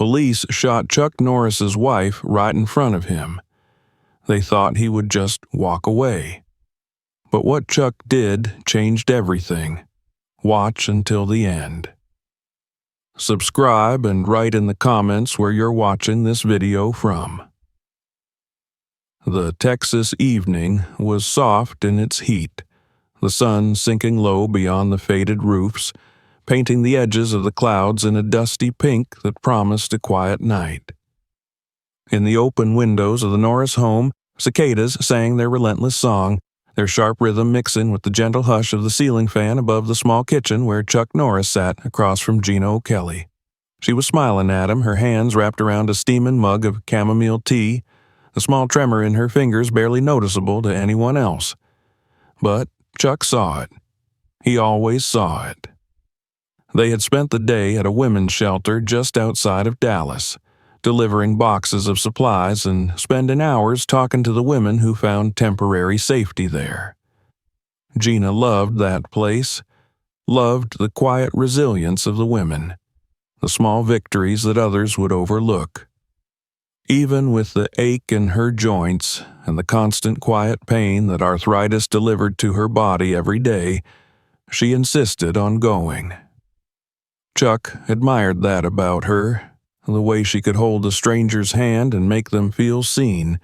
police shot Chuck Norris's wife right in front of him. They thought he would just walk away. But what Chuck did changed everything. Watch until the end. Subscribe and write in the comments where you're watching this video from. The Texas evening was soft in its heat, the sun sinking low beyond the faded roofs, painting the edges of the clouds in a dusty pink that promised a quiet night. In the open windows of the Norris home, cicadas sang their relentless song, their sharp rhythm mixing with the gentle hush of the ceiling fan above the small kitchen where Chuck Norris sat across from Gina O'Kelly. She was smiling at him, her hands wrapped around a steaming mug of chamomile tea, a small tremor in her fingers barely noticeable to anyone else. But Chuck saw it. He always saw it. They had spent the day at a women's shelter just outside of Dallas, delivering boxes of supplies and spending hours talking to the women who found temporary safety there. Gina loved that place, loved the quiet resilience of the women, the small victories that others would overlook. Even with the ache in her joints and the constant quiet pain that arthritis delivered to her body every day, she insisted on going. Chuck admired that about her, the way she could hold a stranger's hand and make them feel seen,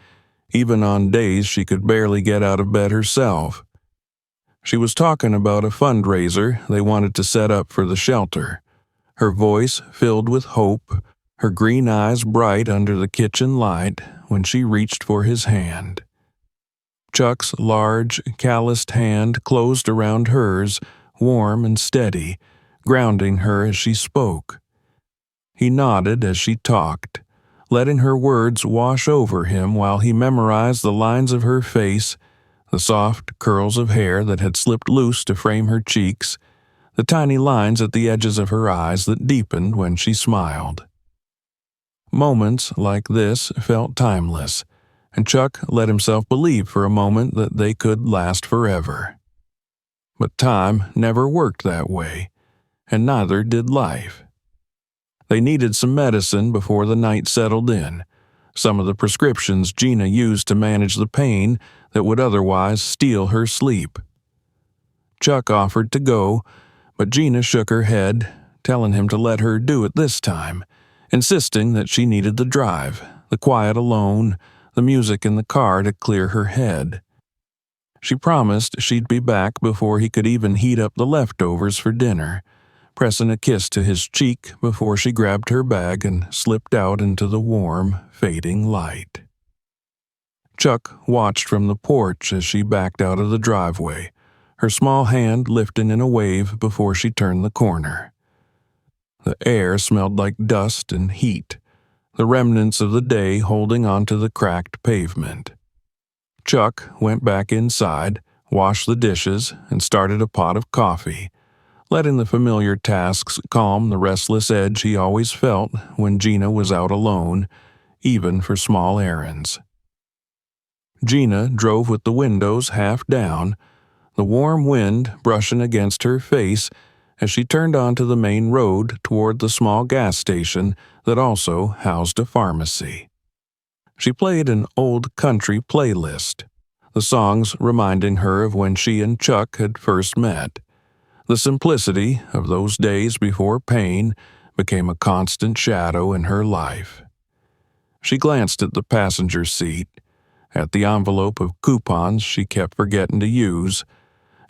even on days she could barely get out of bed herself. She was talking about a fundraiser they wanted to set up for the shelter, her voice filled with hope, her green eyes bright under the kitchen light when she reached for his hand. Chuck's large, calloused hand closed around hers, warm and steady, grounding her as she spoke. He nodded as she talked, letting her words wash over him while he memorized the lines of her face, the soft curls of hair that had slipped loose to frame her cheeks, the tiny lines at the edges of her eyes that deepened when she smiled. Moments like this felt timeless, and Chuck let himself believe for a moment that they could last forever. But time never worked that way, and neither did life. They needed some medicine before the night settled in, some of the prescriptions Gina used to manage the pain that would otherwise steal her sleep. Chuck offered to go, but Gina shook her head, telling him to let her do it this time, insisting that she needed the drive, the quiet alone, the music in the car to clear her head. She promised she'd be back before he could even heat up the leftovers for dinner, pressing a kiss to his cheek before she grabbed her bag and slipped out into the warm, fading light. Chuck watched from the porch as she backed out of the driveway, her small hand lifting in a wave before she turned the corner. The air smelled like dust and heat, the remnants of the day holding onto the cracked pavement. Chuck went back inside, washed the dishes, and started a pot of coffee, letting the familiar tasks calm the restless edge he always felt when Gina was out alone, even for small errands. Gina drove with the windows half down, the warm wind brushing against her face as she turned onto the main road toward the small gas station that also housed a pharmacy. She played an old country playlist, the songs reminding her of when she and Chuck had first met. The simplicity of those days before pain became a constant shadow in her life. She glanced at the passenger seat, at the envelope of coupons she kept forgetting to use,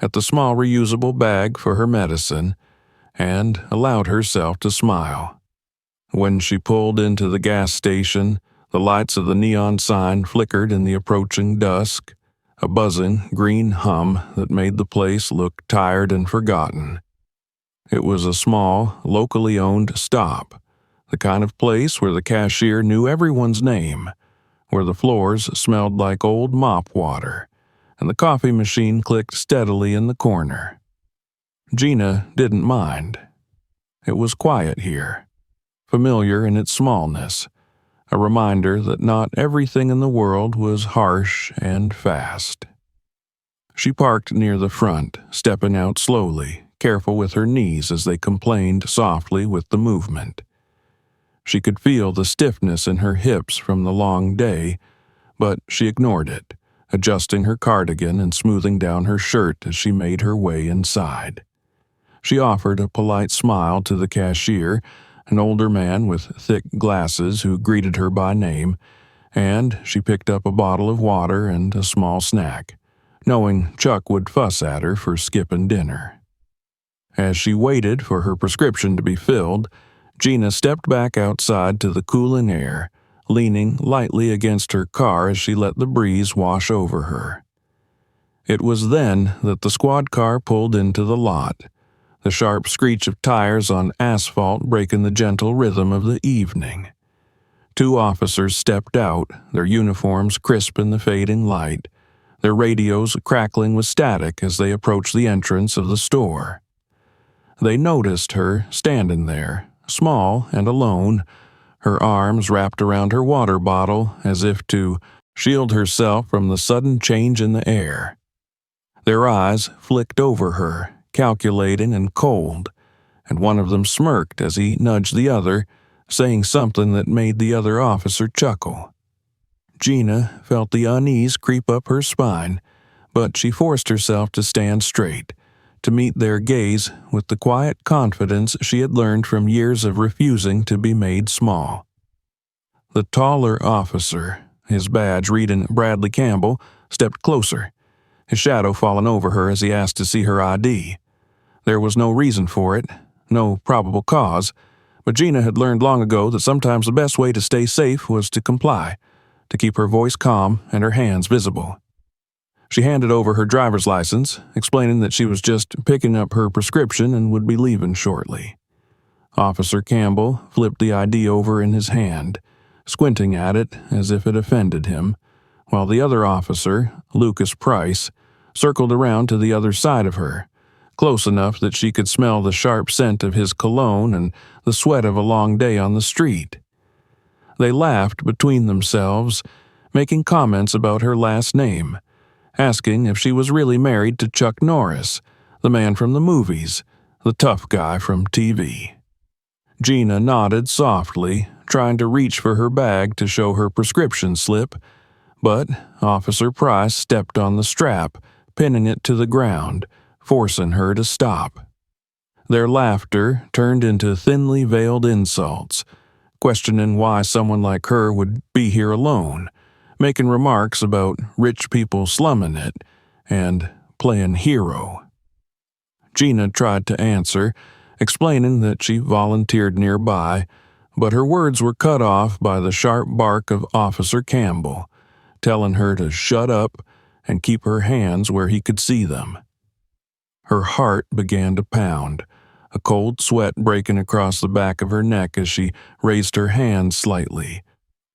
at the small reusable bag for her medicine, and allowed herself to smile. When she pulled into the gas station, the lights of the neon sign flickered in the approaching dusk, a buzzing green hum that made the place look tired and forgotten. It was a small, locally owned stop, the kind of place where the cashier knew everyone's name, where the floors smelled like old mop water, and the coffee machine clicked steadily in the corner. Gina didn't mind. It was quiet here, familiar in its smallness, a reminder that not everything in the world was harsh and fast. She parked near the front, stepping out slowly, careful with her knees as they complained softly with the movement. She could feel the stiffness in her hips from the long day, but she ignored it, adjusting her cardigan and smoothing down her shirt as she made her way inside. She offered a polite smile to the cashier, an older man with thick glasses who greeted her by name, and she picked up a bottle of water and a small snack, knowing Chuck would fuss at her for skipping dinner. As she waited for her prescription to be filled, Gina stepped back outside to the cooling air, leaning lightly against her car as she let the breeze wash over her. It was then that the squad car pulled into the lot, the sharp screech of tires on asphalt breaking the gentle rhythm of the evening. 2 officers stepped out, their uniforms crisp in the fading light, their radios crackling with static as they approached the entrance of the store. They noticed her standing there, small and alone, her arms wrapped around her water bottle as if to shield herself from the sudden change in the air. Their eyes flicked over her, calculating and cold, and one of them smirked as he nudged the other, saying something that made the other officer chuckle. Gina felt the unease creep up her spine, but she forced herself to stand straight, to meet their gaze with the quiet confidence she had learned from years of refusing to be made small. The taller officer, his badge reading Bradley Campbell, stepped closer, his shadow falling over her as he asked to see her ID. There was no reason for it, no probable cause, but Gina had learned long ago that sometimes the best way to stay safe was to comply, to keep her voice calm and her hands visible. She handed over her driver's license, explaining that she was just picking up her prescription and would be leaving shortly. Officer Campbell flipped the ID over in his hand, squinting at it as if it offended him, while the other officer, Lucas Price, circled around to the other side of her, close enough that she could smell the sharp scent of his cologne and the sweat of a long day on the street. They laughed between themselves, making comments about her last name, asking if she was really married to Chuck Norris, the man from the movies, the tough guy from TV. Gina nodded softly, trying to reach for her bag to show her prescription slip, but Officer Price stepped on the strap, pinning it to the ground, forcing her to stop. Their laughter turned into thinly veiled insults, questioning why someone like her would be here alone, making remarks about rich people slumming it, and playing hero. Gina tried to answer, explaining that she volunteered nearby, but her words were cut off by the sharp bark of Officer Campbell, telling her to shut up and keep her hands where he could see them. Her heart began to pound, a cold sweat breaking across the back of her neck as she raised her hands slightly,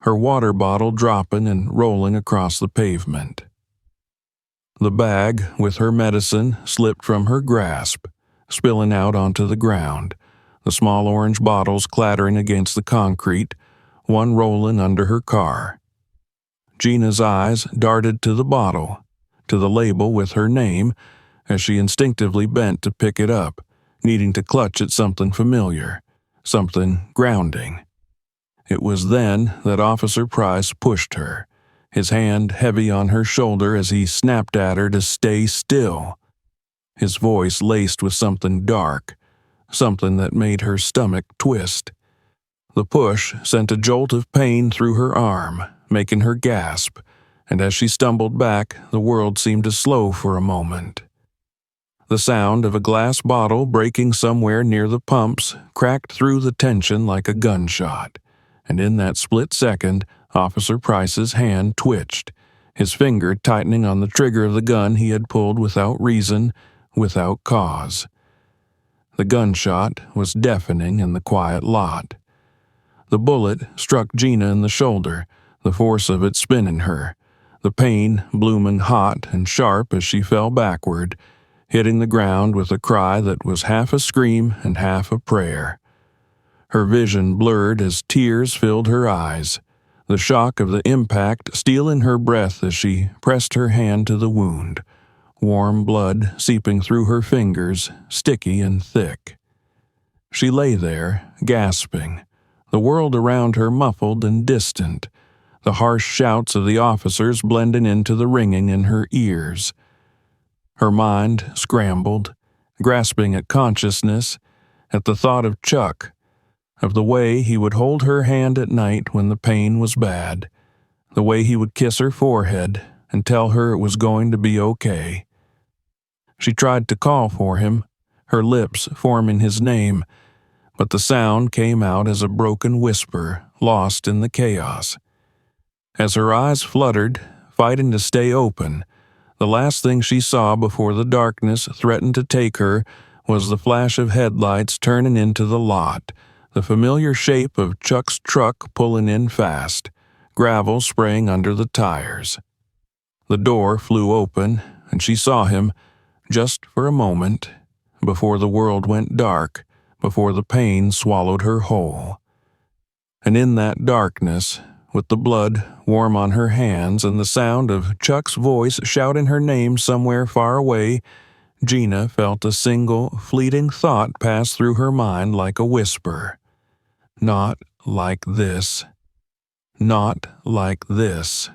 her water bottle dropping and rolling across the pavement. The bag with her medicine slipped from her grasp, spilling out onto the ground, the small orange bottles clattering against the concrete, one rolling under her car. Gina's eyes darted to the bottle, to the label with her name, as she instinctively bent to pick it up, needing to clutch at something familiar, something grounding. It was then that Officer Price pushed her, his hand heavy on her shoulder as he snapped at her to stay still, his voice laced with something dark, something that made her stomach twist. The push sent a jolt of pain through her arm, making her gasp, and as she stumbled back, the world seemed to slow for a moment. The sound of a glass bottle breaking somewhere near the pumps cracked through the tension like a gunshot, and in that split second, Officer Price's hand twitched, his finger tightening on the trigger of the gun he had pulled without reason, without cause. The gunshot was deafening in the quiet lot. The bullet struck Gina in the shoulder, the force of it spinning her, the pain blooming hot and sharp as she fell backward, hitting the ground with a cry that was half a scream and half a prayer. Her vision blurred as tears filled her eyes, the shock of the impact stealing her breath as she pressed her hand to the wound, warm blood seeping through her fingers, sticky and thick. She lay there, gasping, the world around her muffled and distant, the harsh shouts of the officers blending into the ringing in her ears. Her mind scrambled, grasping at consciousness, at the thought of Chuck, of the way he would hold her hand at night when the pain was bad, the way he would kiss her forehead and tell her it was going to be okay. She tried to call for him, her lips forming his name, but the sound came out as a broken whisper, lost in the chaos. As her eyes fluttered, fighting to stay open, the last thing she saw before the darkness threatened to take her was the flash of headlights turning into the lot, the familiar shape of Chuck's truck pulling in fast, gravel spraying under the tires. The door flew open, and she saw him, just for a moment, before the world went dark, before the pain swallowed her whole. And in that darkness, with the blood warm on her hands and the sound of Chuck's voice shouting her name somewhere far away, Gina felt a single, fleeting thought pass through her mind like a whisper. Not like this. Not like this.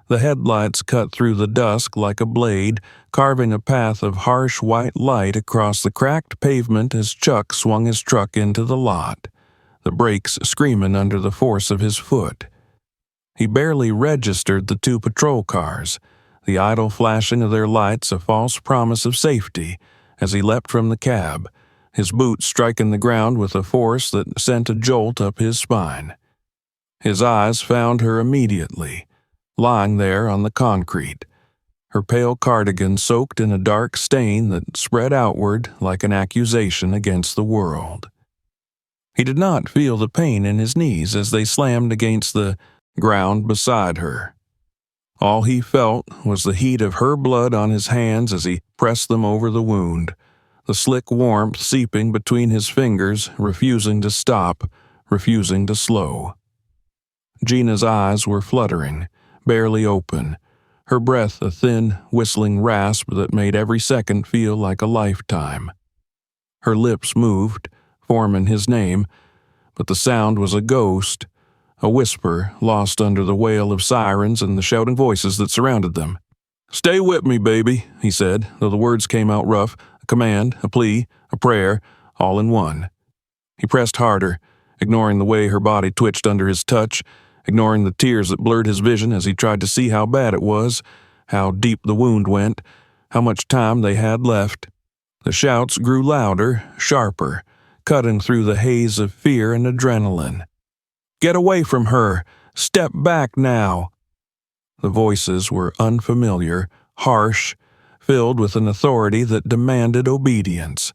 The headlights cut through the dusk like a blade, carving a path of harsh white light across the cracked pavement as Chuck swung his truck into the lot, the brakes screaming under the force of his foot. He barely registered the two patrol cars, the idle flashing of their lights a false promise of safety, as he leapt from the cab, his boots striking the ground with a force that sent a jolt up his spine. His eyes found her immediately, lying there on the concrete, her pale cardigan soaked in a dark stain that spread outward like an accusation against the world. He did not feel the pain in his knees as they slammed against the ground beside her. All he felt was the heat of her blood on his hands as he pressed them over the wound, the slick warmth seeping between his fingers, refusing to stop, refusing to slow. Gina's eyes were fluttering, barely open, her breath a thin, whistling rasp that made every second feel like a lifetime. Her lips moved, forming his name, but the sound was a ghost, a whisper lost under the wail of sirens and the shouting voices that surrounded them. "Stay with me, baby," he said, though the words came out rough, a command, a plea, a prayer, all in one. He pressed harder, ignoring the way her body twitched under his touch, ignoring the tears that blurred his vision as he tried to see how bad it was, how deep the wound went, how much time they had left. The shouts grew louder, sharper, cutting through the haze of fear and adrenaline. "Get away from her! Step back now!" The voices were unfamiliar, harsh, filled with an authority that demanded obedience.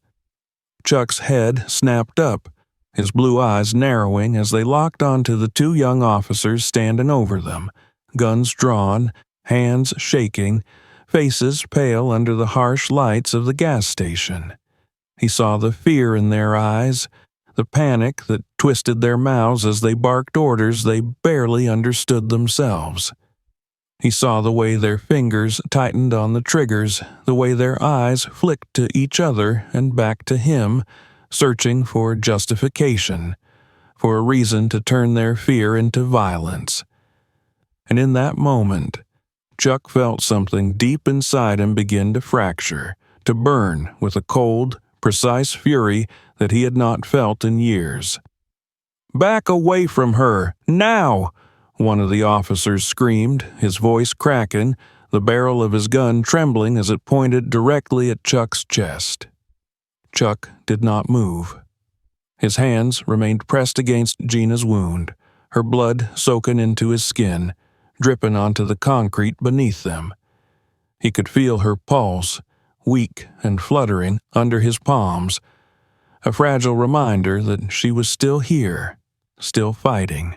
Chuck's head snapped up, his blue eyes narrowing as they locked onto the two young officers standing over them, guns drawn, hands shaking, faces pale under the harsh lights of the gas station. He saw the fear in their eyes, the panic that twisted their mouths as they barked orders they barely understood themselves. He saw the way their fingers tightened on the triggers, the way their eyes flicked to each other and back to him, searching for justification, for a reason to turn their fear into violence. And in that moment, Chuck felt something deep inside him begin to fracture, to burn with a cold, precise fury that he had not felt in years. "Back away from her, now!" one of the officers screamed, his voice cracking, the barrel of his gun trembling as it pointed directly at Chuck's chest. Chuck did not move. His hands remained pressed against Gina's wound, her blood soaking into his skin, dripping onto the concrete beneath them. He could feel her pulse, weak and fluttering, under his palms, a fragile reminder that she was still here, still fighting.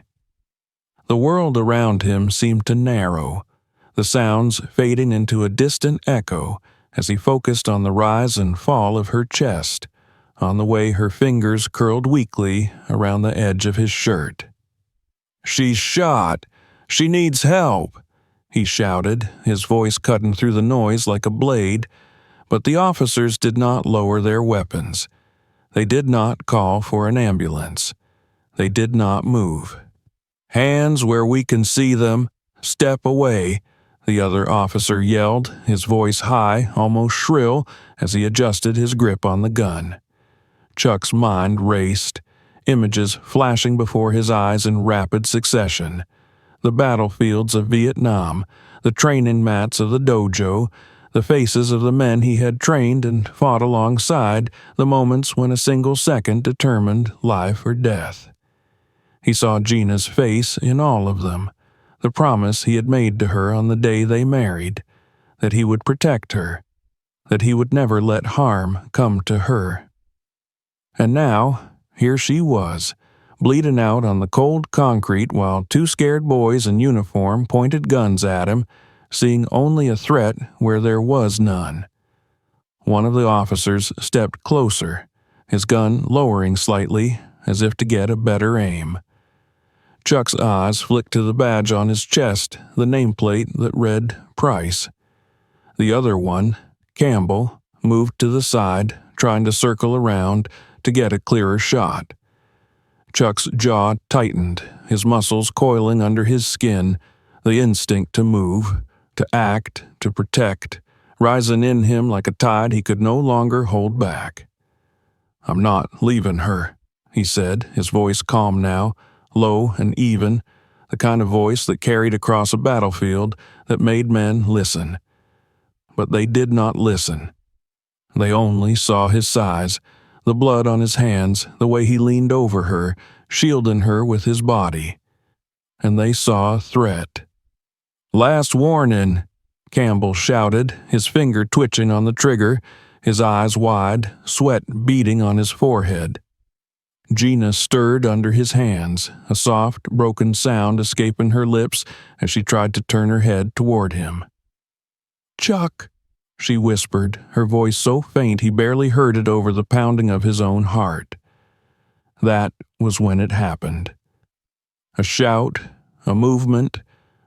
The world around him seemed to narrow, the sounds fading into a distant echo as he focused on the rise and fall of her chest, on the way her fingers curled weakly around the edge of his shirt. "She's shot! She needs help!" he shouted, his voice cutting through the noise like a blade, but the officers did not lower their weapons. They did not call for an ambulance. They did not move. "Hands where we can see them! Step away!" the other officer yelled, his voice high, almost shrill, as he adjusted his grip on the gun. Chuck's mind raced, images flashing before his eyes in rapid succession. The battlefields of Vietnam, the training mats of the dojo, the faces of the men he had trained and fought alongside, the moments when a single second determined life or death. He saw Gina's face in all of them, the promise he had made to her on the day they married, that he would protect her, that he would never let harm come to her. And now, here she was, bleeding out on the cold concrete while two scared boys in uniform pointed guns at him, seeing only a threat where there was none. One of the officers stepped closer, his gun lowering slightly, as if to get a better aim. Chuck's eyes flicked to the badge on his chest, the nameplate that read Price. The other one, Campbell, moved to the side, trying to circle around to get a clearer shot. Chuck's jaw tightened, his muscles coiling under his skin, the instinct to move, to act, to protect, rising in him like a tide he could no longer hold back. "I'm not leaving her," he said, his voice calm now, low and even, the kind of voice that carried across a battlefield that made men listen. But they did not listen. They only saw his size, the blood on his hands, the way he leaned over her, shielding her with his body. And they saw a threat. "Last warning," Campbell shouted, his finger twitching on the trigger, his eyes wide, sweat beading on his forehead. Gina stirred under his hands, a soft, broken sound escaping her lips as she tried to turn her head toward him. "Chuck," she whispered, her voice so faint he barely heard it over the pounding of his own heart. That was when it happened. A shout, a movement,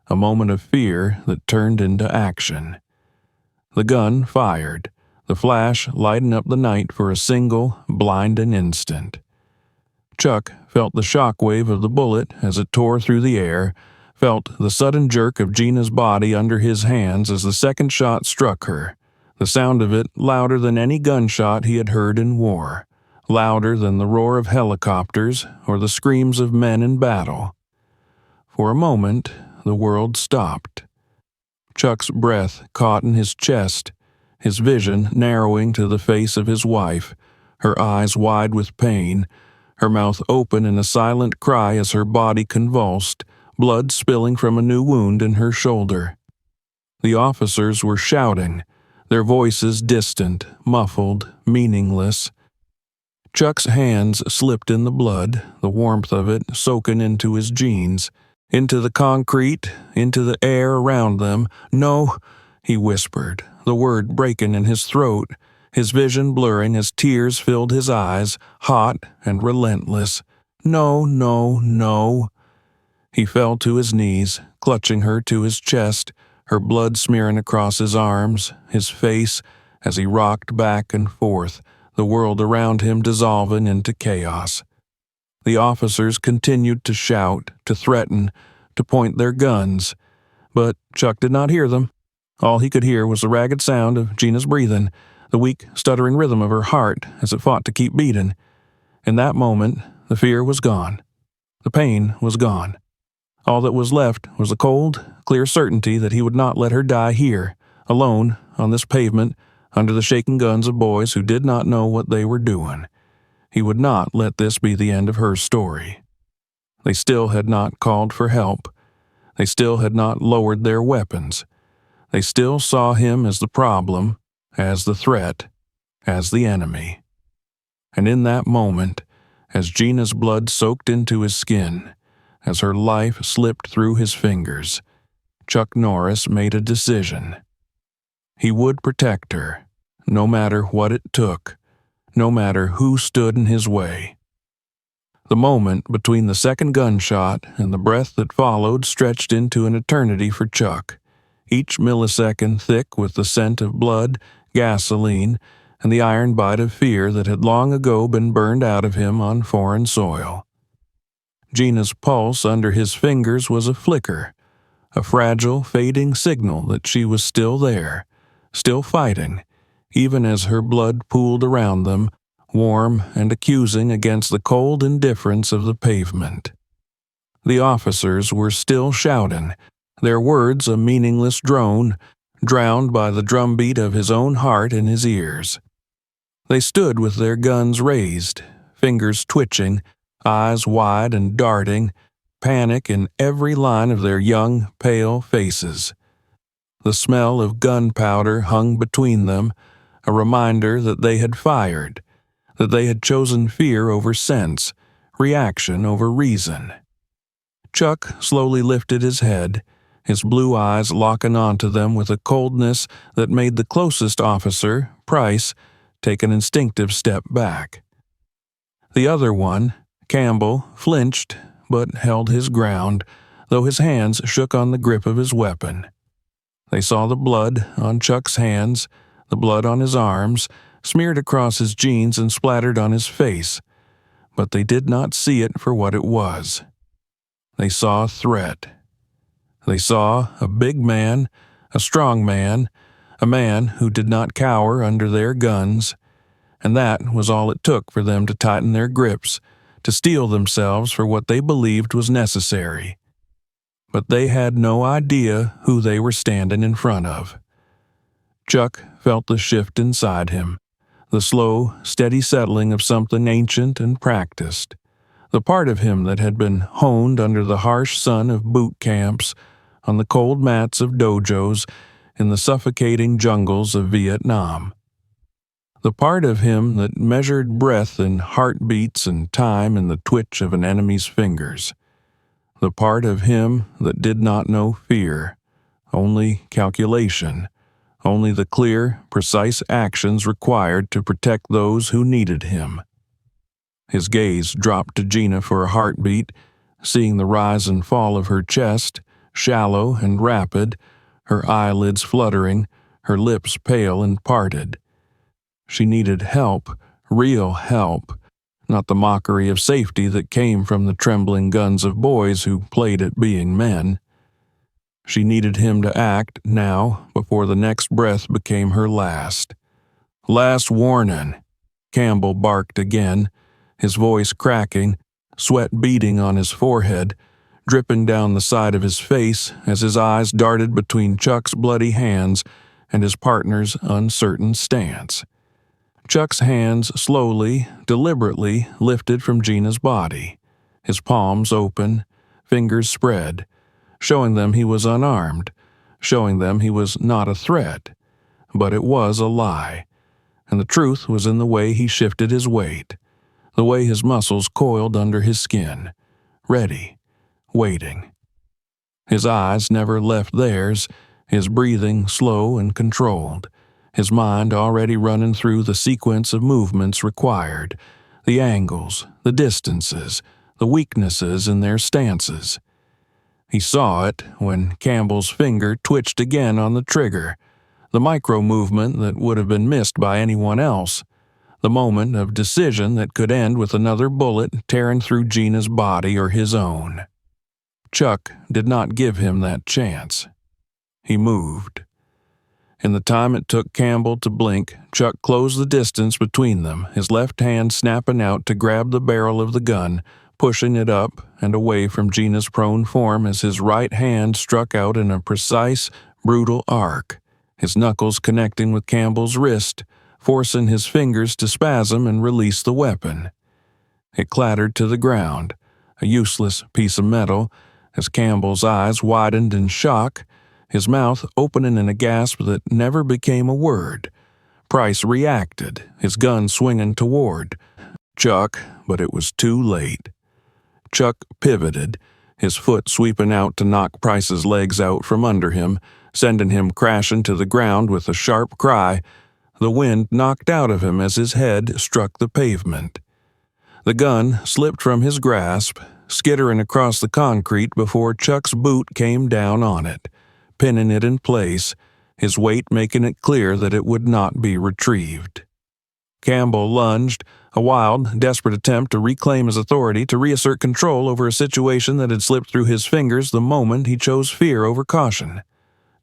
a moment of fear that turned into action. The gun fired, the flash lighting up the night for a single, blinding instant. Chuck felt the shockwave of the bullet as it tore through the air, felt the sudden jerk of Gina's body under his hands as the second shot struck her, the sound of it louder than any gunshot he had heard in war, louder than the roar of helicopters or the screams of men in battle. For a moment, the world stopped. Chuck's breath caught in his chest, his vision narrowing to the face of his wife, her eyes wide with pain, her mouth open in a silent cry as her body convulsed, blood spilling from a new wound in her shoulder. The officers were shouting, their voices distant, muffled, meaningless. Chuck's hands slipped in the blood, the warmth of it soaking into his jeans, into the concrete, into the air around them. "No," he whispered, the word breaking in his throat, his vision blurring as tears filled his eyes, hot and relentless. "No, no, no." He fell to his knees, clutching her to his chest, her blood smearing across his arms, his face, as he rocked back and forth, the world around him dissolving into chaos. The officers continued to shout, to threaten, to point their guns, but Chuck did not hear them. All he could hear was the ragged sound of Gina's breathing, the weak, stuttering rhythm of her heart as it fought to keep beating. In that moment, the fear was gone. The pain was gone. All that was left was the cold, clear certainty that he would not let her die here, alone, on this pavement, under the shaking guns of boys who did not know what they were doing. He would not let this be the end of her story. They still had not called for help. They still had not lowered their weapons. They still saw him as the problem, as the threat, as the enemy. And in that moment, as Gina's blood soaked into his skin, as her life slipped through his fingers, Chuck Norris made a decision. He would protect her, no matter what it took, no matter who stood in his way. The moment between the second gunshot and the breath that followed stretched into an eternity for Chuck, each millisecond thick with the scent of blood, gasoline, and the iron bite of fear that had long ago been burned out of him on foreign soil. Gina's pulse under his fingers was a flicker, a fragile, fading signal that she was still there, still fighting, even as her blood pooled around them, warm and accusing against the cold indifference of the pavement. The officers were still shouting, their words a meaningless drone, drowned by the drumbeat of his own heart in his ears. They stood with their guns raised, fingers twitching, eyes wide and darting, panic in every line of their young, pale faces. The smell of gunpowder hung between them, a reminder that they had fired, that they had chosen fear over sense, reaction over reason. Chuck slowly lifted his head, his blue eyes locking onto them with a coldness that made the closest officer, Price, take an instinctive step back. The other one, Campbell, flinched but held his ground, though his hands shook on the grip of his weapon. They saw the blood on Chuck's hands, the blood on his arms, smeared across his jeans and splattered on his face, but they did not see it for what it was. They saw a threat. They saw a big man, a strong man, a man who did not cower under their guns, and that was all it took for them to tighten their grips, to steel themselves for what they believed was necessary. But they had no idea who they were standing in front of. Chuck felt the shift inside him, the slow, steady settling of something ancient and practiced, the part of him that had been honed under the harsh sun of boot camps, on the cold mats of dojos, in the suffocating jungles of Vietnam. The part of him that measured breath in heartbeats and time in the twitch of an enemy's fingers. The part of him that did not know fear, only calculation, only the clear, precise actions required to protect those who needed him. His gaze dropped to Gina for a heartbeat, seeing the rise and fall of her chest, shallow and rapid, her eyelids fluttering, her lips pale and parted. She needed help, real help, not the mockery of safety that came from the trembling guns of boys who played at being men. She needed him to act now before the next breath became her last. "Last warning," Campbell barked again, his voice cracking, sweat beading on his forehead, dripping down the side of his face as his eyes darted between Chuck's bloody hands and his partner's uncertain stance. Chuck's hands slowly, deliberately lifted from Gina's body, his palms open, fingers spread, showing them he was unarmed, showing them he was not a threat. But it was a lie, and the truth was in the way he shifted his weight, the way his muscles coiled under his skin, ready, waiting. His eyes never left theirs, his breathing slow and controlled, his mind already running through the sequence of movements required, the angles, the distances, the weaknesses in their stances. He saw it when Campbell's finger twitched again on the trigger, the micro-movement that would have been missed by anyone else, the moment of decision that could end with another bullet tearing through Gina's body or his own. Chuck did not give him that chance. He moved. In the time it took Campbell to blink, Chuck closed the distance between them, his left hand snapping out to grab the barrel of the gun, pushing it up and away from Gina's prone form as his right hand struck out in a precise, brutal arc, his knuckles connecting with Campbell's wrist, forcing his fingers to spasm and release the weapon. It clattered to the ground, a useless piece of metal, as Campbell's eyes widened in shock, his mouth opening in a gasp that never became a word. Price reacted, his gun swinging toward Chuck, but it was too late. Chuck pivoted, his foot sweeping out to knock Price's legs out from under him, sending him crashing to the ground with a sharp cry. The wind knocked out of him as his head struck the pavement. The gun slipped from his grasp, skittering across the concrete before Chuck's boot came down on it, pinning it in place, his weight making it clear that it would not be retrieved. Campbell lunged, A wild, desperate attempt to reclaim his authority, to reassert control over a situation that had slipped through his fingers the moment he chose fear over caution.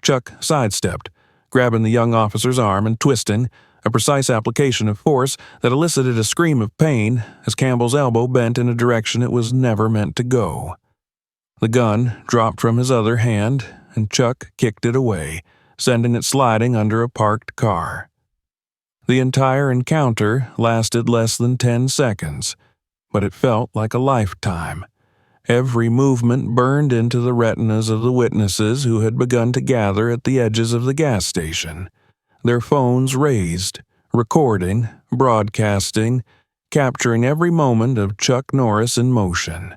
Chuck sidestepped, grabbing the young officer's arm and twisting, a precise application of force that elicited a scream of pain as Campbell's elbow bent in a direction it was never meant to go. The gun dropped from his other hand, and Chuck kicked it away, sending it sliding under a parked car. The entire encounter lasted less than 10 seconds, but it felt like a lifetime. Every movement burned into the retinas of the witnesses who had begun to gather at the edges of the gas station, their phones raised, recording, broadcasting, capturing every moment of Chuck Norris in motion.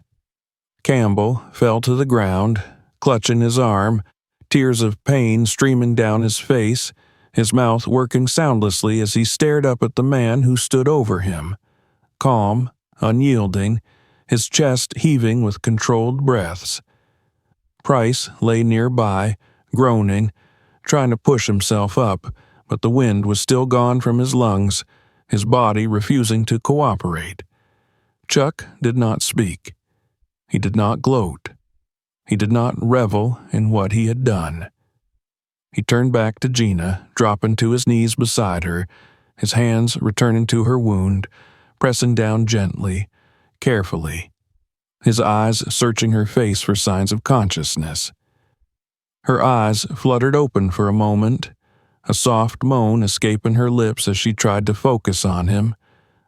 Campbell fell to the ground, clutching his arm, tears of pain streaming down his face, his mouth working soundlessly as he stared up at the man who stood over him, calm, unyielding, his chest heaving with controlled breaths. Price lay nearby, groaning, trying to push himself up, but the wind was still gone from his lungs, his body refusing to cooperate. Chuck did not speak. He did not gloat. He did not revel in what he had done. He turned back to Gina, dropping to his knees beside her, his hands returning to her wound, pressing down gently, carefully, his eyes searching her face for signs of consciousness. Her eyes fluttered open for a moment, a soft moan escaping her lips as she tried to focus on him,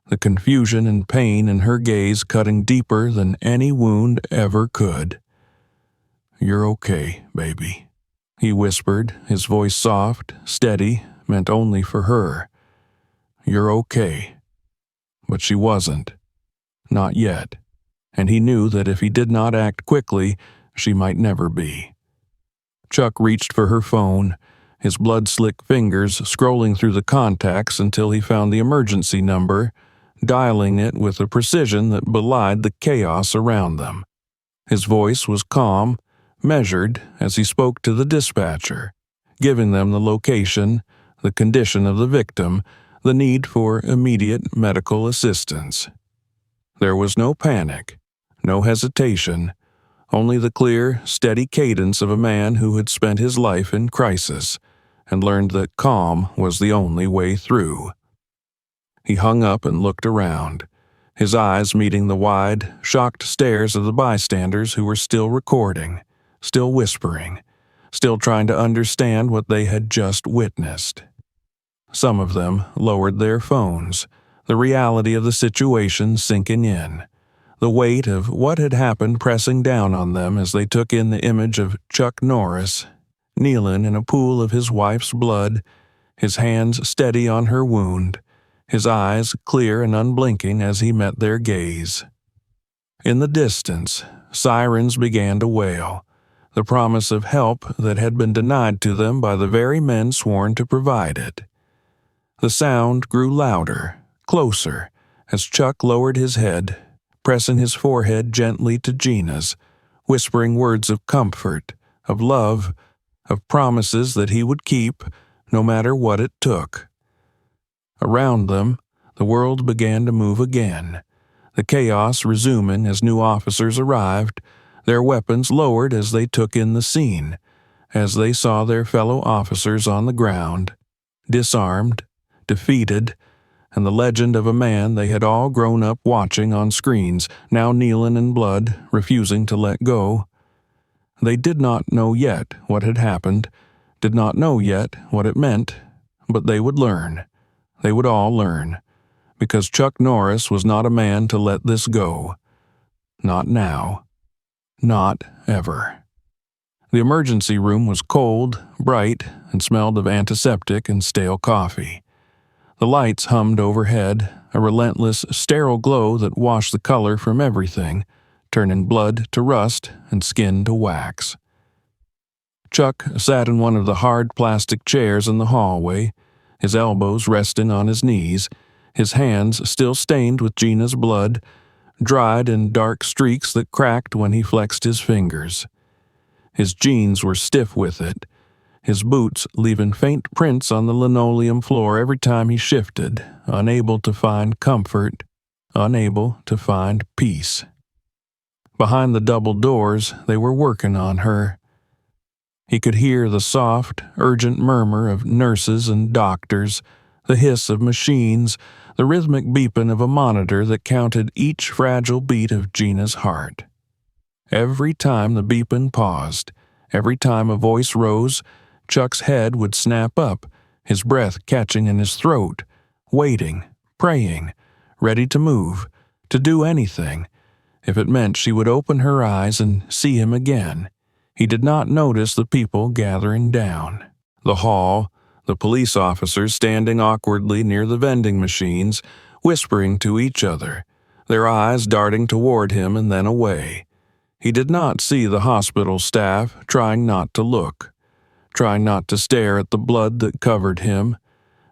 the confusion and pain in her gaze cutting deeper than any wound ever could. "You're okay, baby," he whispered, his voice soft, steady, meant only for her. "You're okay." But she wasn't. Not yet. And he knew that if he did not act quickly, she might never be. Chuck reached for her phone, his blood-slick fingers scrolling through the contacts until he found the emergency number, dialing it with a precision that belied the chaos around them. His voice was calm, measured as he spoke to the dispatcher, giving them the location, the condition of the victim, the need for immediate medical assistance. There was no panic, no hesitation, only the clear, steady cadence of a man who had spent his life in crisis and learned that calm was the only way through. He hung up and looked around, his eyes meeting the wide, shocked stares of the bystanders who were still recording, still whispering, still trying to understand what they had just witnessed. Some of them lowered their phones, the reality of the situation sinking in, the weight of what had happened pressing down on them as they took in the image of Chuck Norris, kneeling in a pool of his wife's blood, his hands steady on her wound, his eyes clear and unblinking as he met their gaze. In the distance, sirens began to wail, the promise of help that had been denied to them by the very men sworn to provide it. The sound grew louder, closer, as Chuck lowered his head, pressing his forehead gently to Gina's, whispering words of comfort, of love, of promises that he would keep, no matter what it took. Around them, the world began to move again, the chaos resuming as new officers arrived, their weapons lowered as they took in the scene, as they saw their fellow officers on the ground, disarmed, defeated, and the legend of a man they had all grown up watching on screens, now kneeling in blood, refusing to let go. They did not know yet what had happened, did not know yet what it meant, but they would learn. They would all learn, because Chuck Norris was not a man to let this go. Not now. Not ever. The emergency room was cold, bright, and smelled of antiseptic and stale coffee. The lights hummed overhead, a relentless, sterile glow that washed the color from everything, turning blood to rust and skin to wax. Chuck sat in one of the hard plastic chairs in the hallway, his elbows resting on his knees, his hands still stained with Gina's blood, dried in dark streaks that cracked when he flexed his fingers. His jeans were stiff with it, his boots leaving faint prints on the linoleum floor every time he shifted, unable to find comfort unable to find peace. Behind the double doors, they were working on her. He could hear the soft, urgent murmur of nurses and doctors, the hiss of machines, the rhythmic beeping of a monitor that counted each fragile beat of Gina's heart. Every time the beeping paused, every time a voice rose, Chuck's head would snap up, his breath catching in his throat, waiting, praying, ready to move, to do anything, if it meant she would open her eyes and see him again. He did not notice the people gathering down. The hall, the police officers standing awkwardly near the vending machines, whispering to each other, their eyes darting toward him and then away. He did not see the hospital staff trying not to look, trying not to stare at the blood that covered him,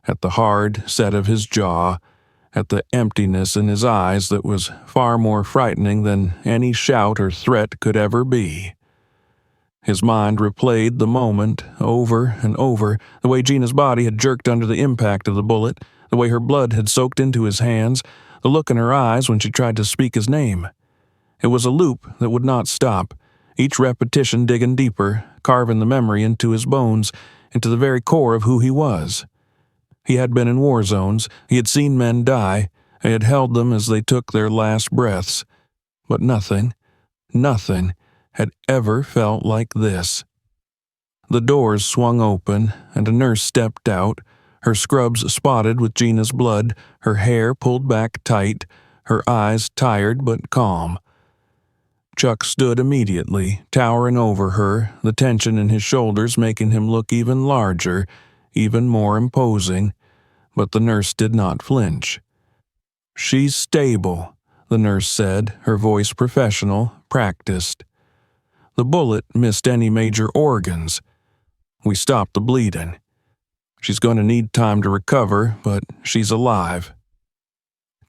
at the hard set of his jaw, at the emptiness in his eyes that was far more frightening than any shout or threat could ever be. His mind replayed the moment over and over, the way Gina's body had jerked under the impact of the bullet, the way her blood had soaked into his hands, the look in her eyes when she tried to speak his name. It was a loop that would not stop, each repetition digging deeper, carving the memory into his bones, into the very core of who he was. He had been in war zones, he had seen men die, he had held them as they took their last breaths. But nothing had ever felt like this. The doors swung open, and a nurse stepped out, her scrubs spotted with Gina's blood, her hair pulled back tight, her eyes tired but calm. Chuck stood immediately, towering over her, the tension in his shoulders making him look even larger, even more imposing, but the nurse did not flinch. "She's stable," the nurse said, her voice professional, practiced. "The bullet missed any major organs. We stopped the bleeding. She's going to need time to recover, but she's alive."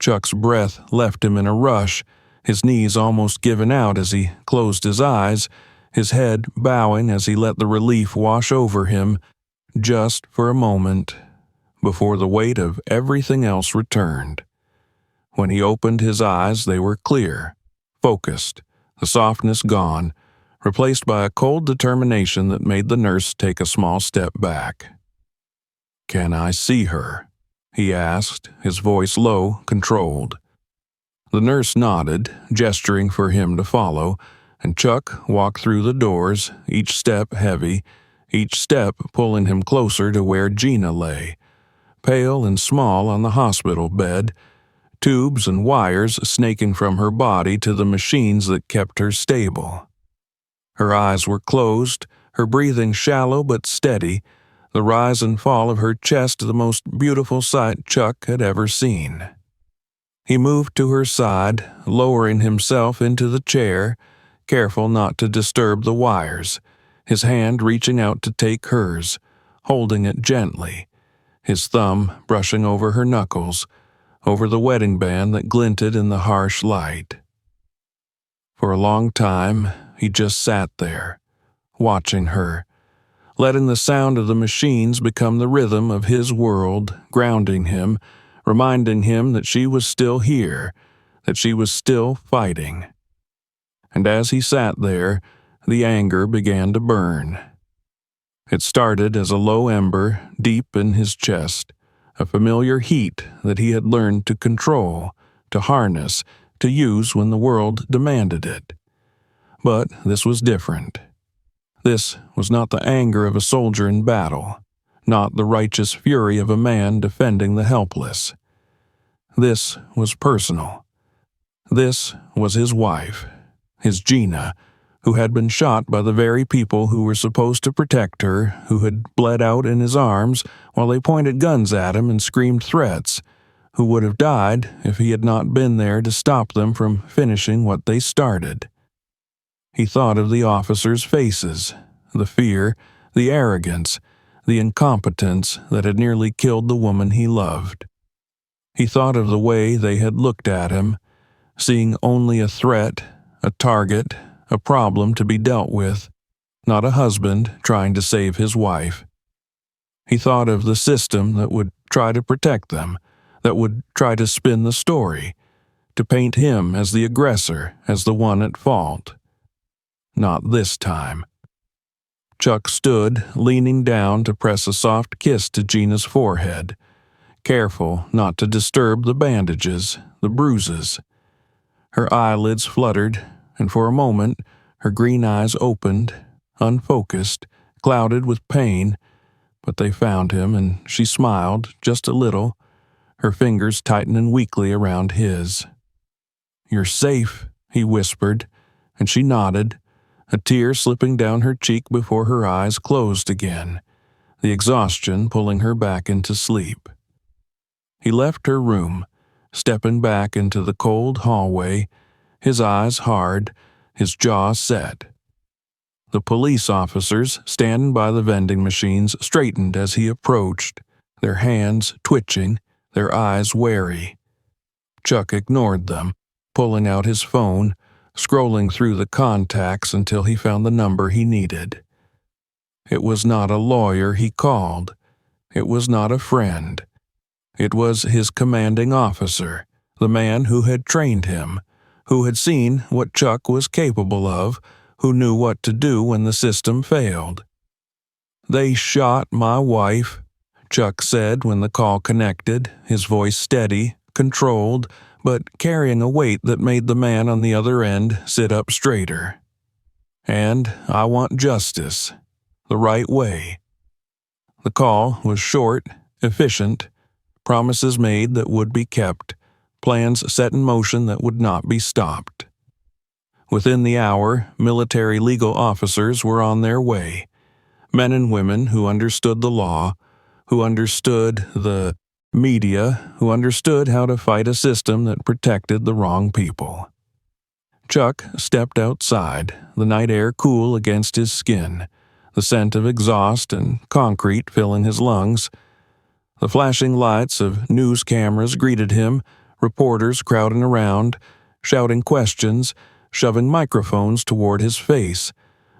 Chuck's breath left him in a rush, his knees almost giving out as he closed his eyes, his head bowing as he let the relief wash over him, just for a moment, before the weight of everything else returned. When he opened his eyes, they were clear, focused, the softness gone, replaced by a cold determination that made the nurse take a small step back. "Can I see her?" he asked, his voice low, controlled. The nurse nodded, gesturing for him to follow, and Chuck walked through the doors, each step heavy, each step pulling him closer to where Gina lay, pale and small on the hospital bed, tubes and wires snaking from her body to the machines that kept her stable. Her eyes were closed, her breathing shallow but steady, the rise and fall of her chest the most beautiful sight Chuck had ever seen. He moved to her side, lowering himself into the chair, careful not to disturb the wires, his hand reaching out to take hers, holding it gently, his thumb brushing over her knuckles, over the wedding band that glinted in the harsh light. For a long time, he just sat there, watching her, letting the sound of the machines become the rhythm of his world, grounding him, reminding him that she was still here, that she was still fighting. And as he sat there, the anger began to burn. It started as a low ember deep in his chest, a familiar heat that he had learned to control, to harness, to use when the world demanded it. But this was different. This was not the anger of a soldier in battle, not the righteous fury of a man defending the helpless. This was personal. This was his wife, his Gina, who had been shot by the very people who were supposed to protect her, who had bled out in his arms while they pointed guns at him and screamed threats, who would have died if he had not been there to stop them from finishing what they started. He thought of the officers' faces, the fear, the arrogance, the incompetence that had nearly killed the woman he loved. He thought of the way they had looked at him, seeing only a threat, a target, a problem to be dealt with, not a husband trying to save his wife. He thought of the system that would try to protect them, that would try to spin the story, to paint him as the aggressor, as the one at fault. Not this time. Chuck stood, leaning down to press a soft kiss to Gina's forehead, careful not to disturb the bandages, the bruises. Her eyelids fluttered, and for a moment her green eyes opened, unfocused, clouded with pain, but they found him, and she smiled just a little, her fingers tightening weakly around his. "You're safe," he whispered, and she nodded, a tear slipping down her cheek before her eyes closed again, the exhaustion pulling her back into sleep. He left her room, stepping back into the cold hallway, his eyes hard, his jaw set. The police officers standing by the vending machines straightened as he approached, their hands twitching, their eyes wary. Chuck ignored them, pulling out his phone, scrolling through the contacts until he found the number he needed. It was not a lawyer he called. It was not a friend. It was his commanding officer, the man who had trained him, who had seen what Chuck was capable of, who knew what to do when the system failed. "They shot my wife," Chuck said when the call connected, his voice steady, controlled, but carrying a weight that made the man on the other end sit up straighter. "And I want justice, the right way." The call was short, efficient, promises made that would be kept, plans set in motion that would not be stopped. Within the hour, military legal officers were on their way, men and women who understood the law, who understood the media, who understood how to fight a system that protected the wrong people. Chuck stepped outside, the night air cool against his skin, the scent of exhaust and concrete filling his lungs. The flashing lights of news cameras greeted him, reporters crowding around, shouting questions, shoving microphones toward his face,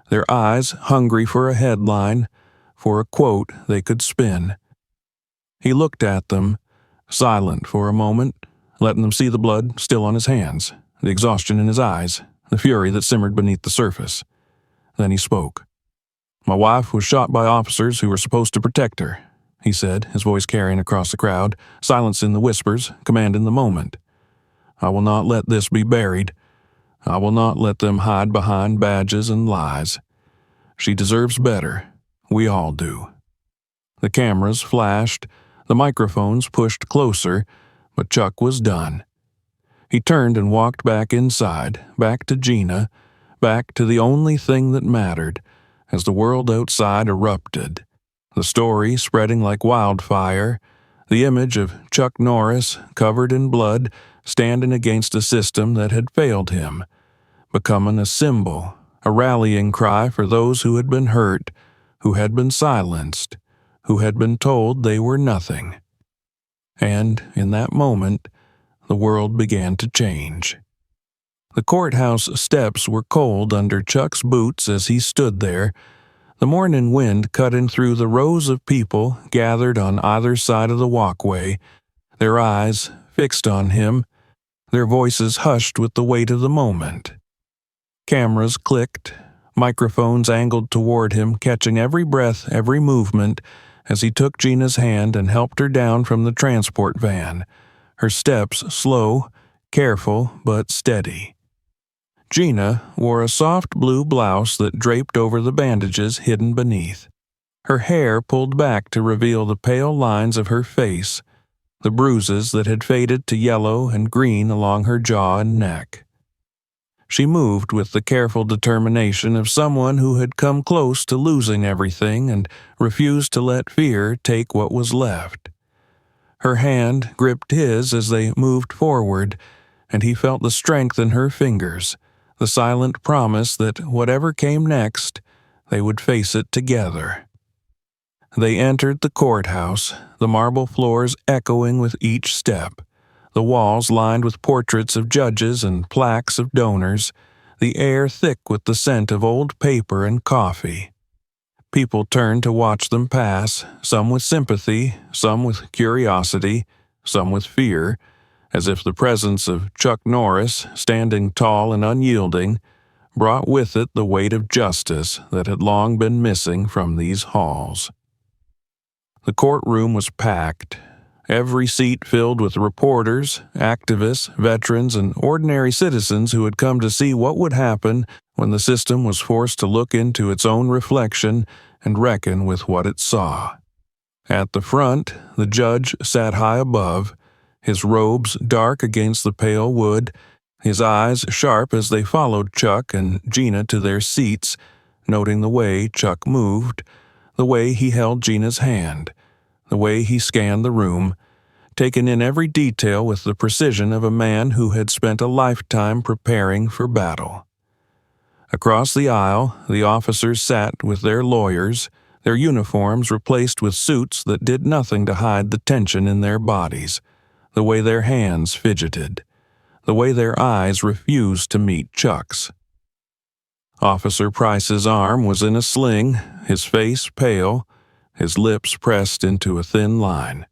their eyes hungry for a headline, for a quote they could spin. He looked at them, silent for a moment, letting them see the blood still on his hands, the exhaustion in his eyes, the fury that simmered beneath the surface. Then he spoke. "My wife was shot by officers who were supposed to protect her," he said, his voice carrying across the crowd, silencing the whispers, commanding the moment. "I will not let this be buried. I will not let them hide behind badges and lies. She deserves better. We all do." The cameras flashed, the microphones pushed closer, but Chuck was done. He turned and walked back inside, back to Gina, back to the only thing that mattered, as the world outside erupted. The story spreading like wildfire, the image of Chuck Norris, covered in blood, standing against a system that had failed him, becoming a symbol, a rallying cry for those who had been hurt, who had been silenced, who had been told they were nothing. And in that moment, the world began to change. The courthouse steps were cold under Chuck's boots as he stood there, the morning wind cutting through the rows of people gathered on either side of the walkway, their eyes fixed on him, their voices hushed with the weight of the moment. Cameras clicked, microphones angled toward him, catching every breath, every movement, as he took Gina's hand and helped her down from the transport van, her steps slow, careful, but steady. Gina wore a soft blue blouse that draped over the bandages hidden beneath, her hair pulled back to reveal the pale lines of her face, the bruises that had faded to yellow and green along her jaw and neck. She moved with the careful determination of someone who had come close to losing everything and refused to let fear take what was left. Her hand gripped his as they moved forward, and he felt the strength in her fingers, the silent promise that whatever came next, they would face it together. They entered the courthouse, the marble floors echoing with each step, the walls lined with portraits of judges and plaques of donors, the air thick with the scent of old paper and coffee. People turned to watch them pass, some with sympathy, some with curiosity, some with fear, as if the presence of Chuck Norris, standing tall and unyielding, brought with it the weight of justice that had long been missing from these halls. The courtroom was packed, every seat filled with reporters, activists, veterans, and ordinary citizens who had come to see what would happen when the system was forced to look into its own reflection and reckon with what it saw. At the front, the judge sat high above, his robes dark against the pale wood, his eyes sharp as they followed Chuck and Gina to their seats, noting the way Chuck moved, the way he held Gina's hand, the way he scanned the room, taking in every detail with the precision of a man who had spent a lifetime preparing for battle. Across the aisle, the officers sat with their lawyers, their uniforms replaced with suits that did nothing to hide the tension in their bodies, the way their hands fidgeted, the way their eyes refused to meet Chuck's. Officer Price's arm was in a sling, his face pale, his lips pressed into a thin line.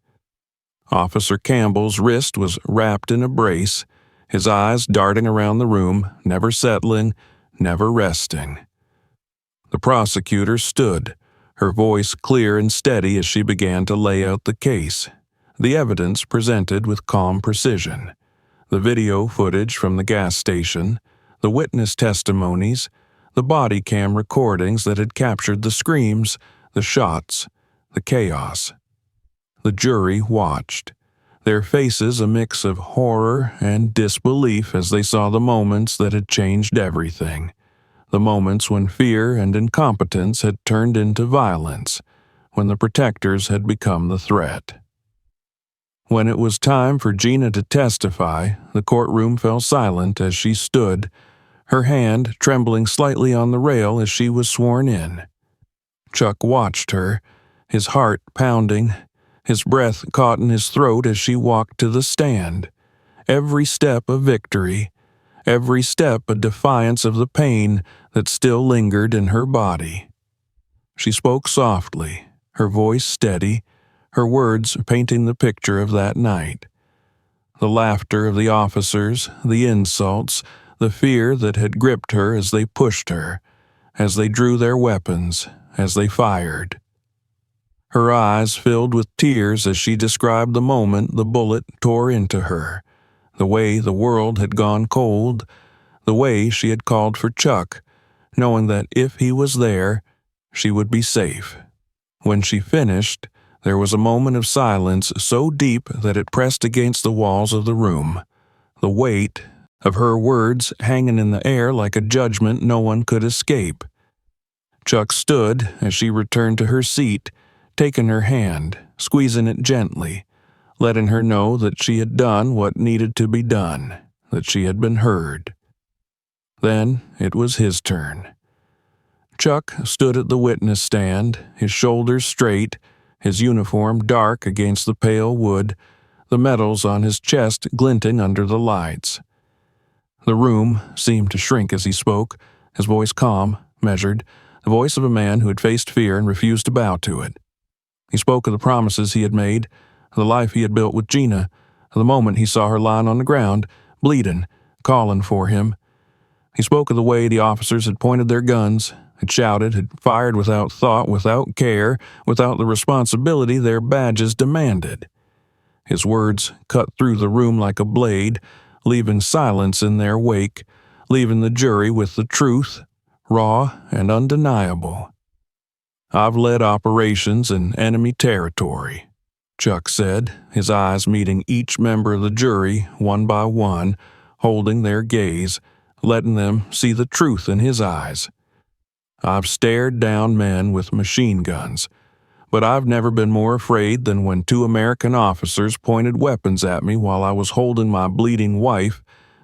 Officer Campbell's wrist was wrapped in a brace, his eyes darting around the room, never settling, never resting. The prosecutor stood, her voice clear and steady as she began to lay out the case, the evidence presented with calm precision, the video footage from the gas station, the witness testimonies, the body cam recordings that had captured the screams, the shots, the chaos. The jury watched, their faces a mix of horror and disbelief as they saw the moments that had changed everything, the moments when fear and incompetence had turned into violence, when the protectors had become the threat. When it was time for Gina to testify, the courtroom fell silent as she stood, her hand trembling slightly on the rail as she was sworn in. Chuck watched her, his heart pounding, his breath caught in his throat as she walked to the stand, every step a victory, every step a defiance of the pain that still lingered in her body. She spoke softly, her voice steady, her words painting the picture of that night. The laughter of the officers, the insults, the fear that had gripped her as they pushed her, as they drew their weapons, as they fired. Her eyes filled with tears as she described the moment the bullet tore into her, the way the world had gone cold, the way she had called for Chuck, knowing that if he was there, she would be safe. When she finished, there was a moment of silence so deep that it pressed against the walls of the room, the weight of her words hanging in the air like a judgment no one could escape. Chuck stood as she returned to her seat, taking her hand, squeezing it gently, letting her know that she had done what needed to be done, that she had been heard. Then it was his turn. Chuck stood at the witness stand, his shoulders straight, his uniform dark against the pale wood, the medals on his chest glinting under the lights. The room seemed to shrink as he spoke, his voice calm, measured, the voice of a man who had faced fear and refused to bow to it. He spoke of the promises he had made, of the life he had built with Gina, of the moment he saw her lying on the ground, bleeding, calling for him. He spoke of the way the officers had pointed their guns, had shouted, had fired without thought, without care, without the responsibility their badges demanded. His words cut through the room like a blade, leaving silence in their wake, leaving the jury with the truth, raw and undeniable. "I've led operations in enemy territory," Chuck said, his eyes meeting each member of the jury one by one, holding their gaze, letting them see the truth in his eyes. "I've stared down men with machine guns, but I've never been more afraid than when 2 American officers pointed weapons at me while I was holding my bleeding wife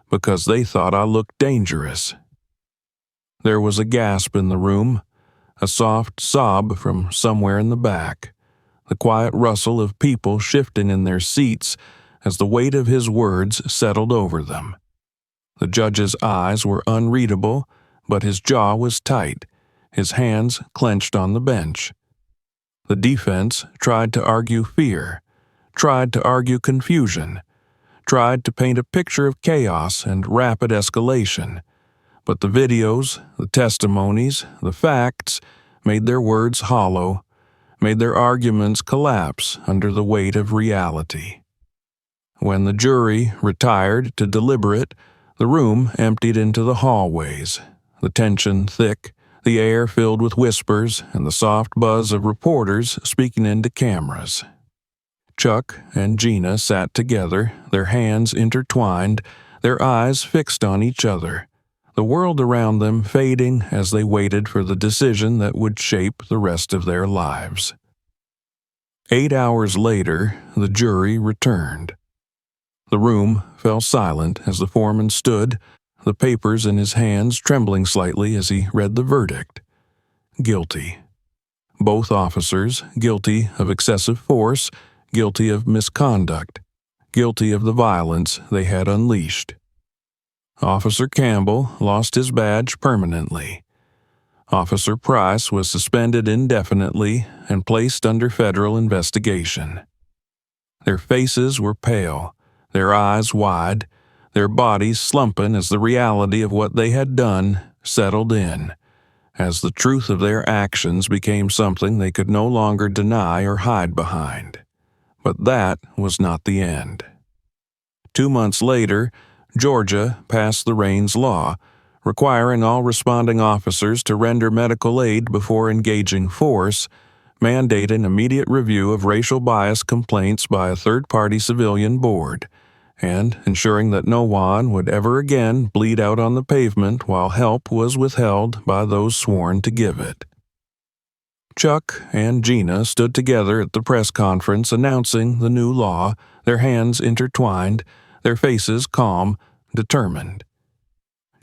because they thought I looked dangerous." There was a gasp in the room, a soft sob from somewhere in the back, the quiet rustle of people shifting in their seats as the weight of his words settled over them. The judge's eyes were unreadable, but his jaw was tight, his hands clenched on the bench. The defense tried to argue fear, tried to argue confusion, tried to paint a picture of chaos and rapid escalation, but the videos, the testimonies, the facts made their words hollow, made their arguments collapse under the weight of reality. When the jury retired to deliberate, the room emptied into the hallways, the tension thick, the air filled with whispers and the soft buzz of reporters speaking into cameras. Chuck and Gina sat together, their hands intertwined, their eyes fixed on each other, the world around them fading as they waited for the decision that would shape the rest of their lives. 8 hours later, the jury returned. The room fell silent as the foreman stood, the papers in his hands trembling slightly as he read the verdict. Guilty. Both officers guilty of excessive force, guilty of misconduct, guilty of the violence they had unleashed. Officer Campbell lost his badge permanently. Officer Price was suspended indefinitely and placed under federal investigation. Their faces were pale, their eyes wide, their bodies slumping as the reality of what they had done settled in, as the truth of their actions became something they could no longer deny or hide behind. But that was not the end. 2 months later, Georgia passed the Raines Law, requiring all responding officers to render medical aid before engaging force, mandating immediate review of racial bias complaints by a third-party civilian board, and ensuring that no one would ever again bleed out on the pavement while help was withheld by those sworn to give it. Chuck and Gina stood together at the press conference announcing the new law, their hands intertwined, their faces calm, determined.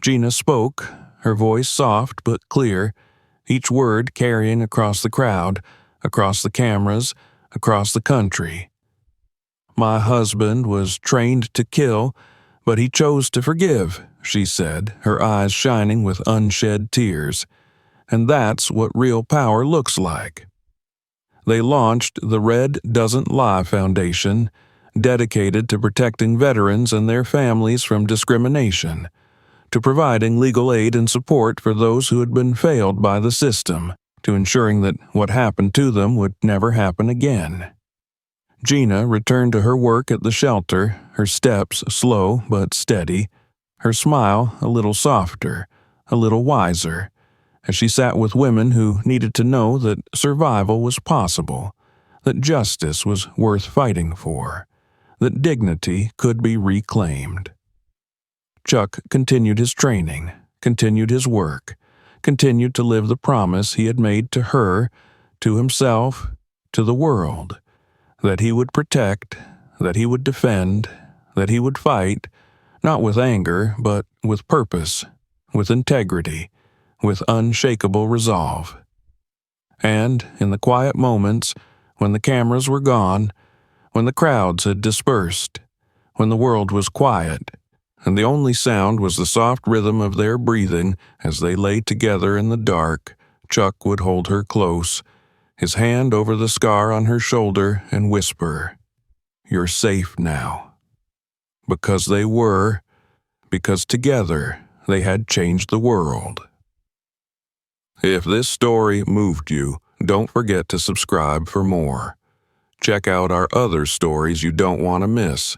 Gina spoke, her voice soft but clear, each word carrying across the crowd, across the cameras, across the country. "My husband was trained to kill, but he chose to forgive," she said, her eyes shining with unshed tears. And that's what real power looks like. They launched the Red Doesn't Lie Foundation, dedicated to protecting veterans and their families from discrimination, to providing legal aid and support for those who had been failed by the system, to ensuring that what happened to them would never happen again. Gina returned to her work at the shelter, her steps slow but steady, her smile a little softer, a little wiser, as she sat with women who needed to know that survival was possible, that justice was worth fighting for, that dignity could be reclaimed. Chuck continued his training, continued his work, continued to live the promise he had made to her, to himself, to the world, that he would protect, that he would defend, that he would fight, not with anger, but with purpose, with integrity, with unshakable resolve. And in the quiet moments, when the cameras were gone, when the crowds had dispersed, when the world was quiet, and the only sound was the soft rhythm of their breathing as they lay together in the dark, Chuck would hold her close, his hand over the scar on her shoulder, and whisper, "You're safe now." Because they were, because together they had changed the world. If this story moved you, don't forget to subscribe for more. Check out our other stories you don't want to miss,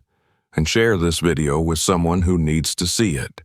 and share this video with someone who needs to see it.